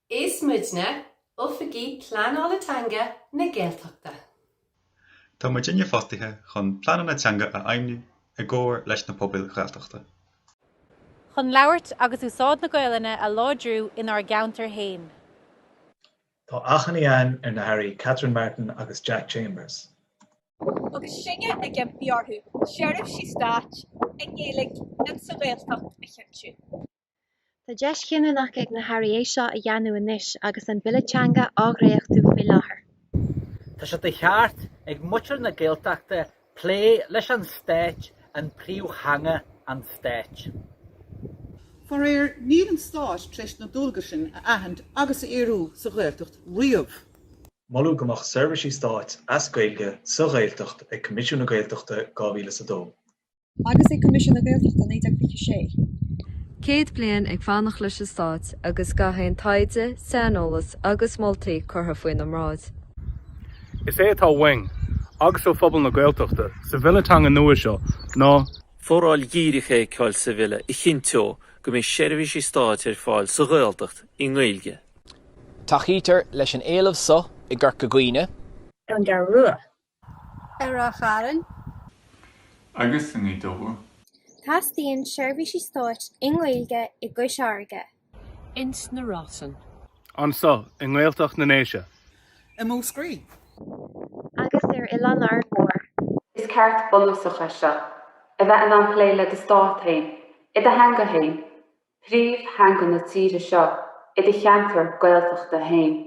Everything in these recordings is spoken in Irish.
Is muidne Oifigigh Pleanála Teanga na Gaeltachta. Tá muid inne fostaithe chun Pleanála Teanga a aimniú a gcóir leis na pobal Gaeltachta. Chun labhairt agus úsáid na Gaeilge a ládrú inar geantar hain. Tá achan íon ar na hairí Catherine Martin agus Jack Chambers. Agus singe ag an bearthú, seirbhísí stáit, ag Gaeilge an sa Gaeltacht a chinntiú. Tá deis cinntiú ag na hairí seo a dhéanamh anois agus an Bille teanga ághréachtú faoi láthair. Tá sé de cheart ag muir na Gaeltachta plé leis an stáit an príomhthanga an stáit. For níl an stáit treis na dúlga sin a ahand agus a éireú sa Gaeltacht riamh. Malú gomach seirbhísí stáit as Gaeilge sa Gaeltacht ag Comisiún na Gaeltachta 2002. Agus ag Comisiún na Gaeltachta 1956. Céad bliain ag fánach leis an stáit agus gaithéan taide, saonolas agus moltaí curtha faoin am ráid. Is é atá wing, agus ó phobal na Gaeltachta, sa bhile teanga nua seo, ná Fóráil dhíreacha ceáil sa bhile i chinntiú go mbeidh seirbhísí stáit ar fáil sa Gaeltacht i Gaeilge. Tá chítar leis an éileamh sa i gCorca Dhuibhne. An gar rua. Ar a charan. Agus in í dóhar. Tastíonn seirbhísí stáit in Gaeilge i gCoisárge. Ins na Rásan. an sa i Gaeltacht na Néise. I mó scrí. Agus ar Ilan ar mór. Is ceart bolúsacha seo, a bheith an pléile de stáit hain, i dTeanga hain, príomh hanga na tíre seo, i de cheantar Gaeltachta hain.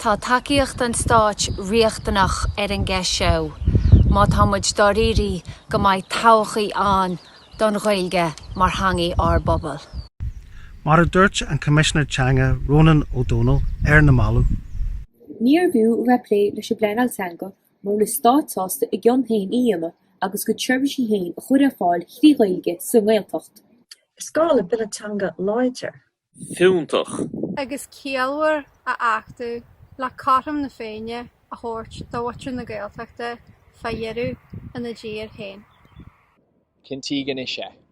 Tá takeíocht an stáit riachtanach ar an gceis seo, má tá muid dorírí go mbeidh tochaí an don Gaeilge mar hangaí ar bobal. Mar a dúirt an Commissioner Teanga Ronan O'Donnell ar na malú. Níor bhú replé leis an Pleanála Teanga mar le stáitsásta i gcionn hain íana agus go seirbhísí hain a chuir a fáil chrí Gaeilge sa Gaeltacht. Is gá le Bille teanga láidir. Fiúntach. Agus cialhar a achtú le catam na féine a thabhairt do mhuintir na Gaeltachta fa dhearú ina ddír hain. Chinntiú gan isise.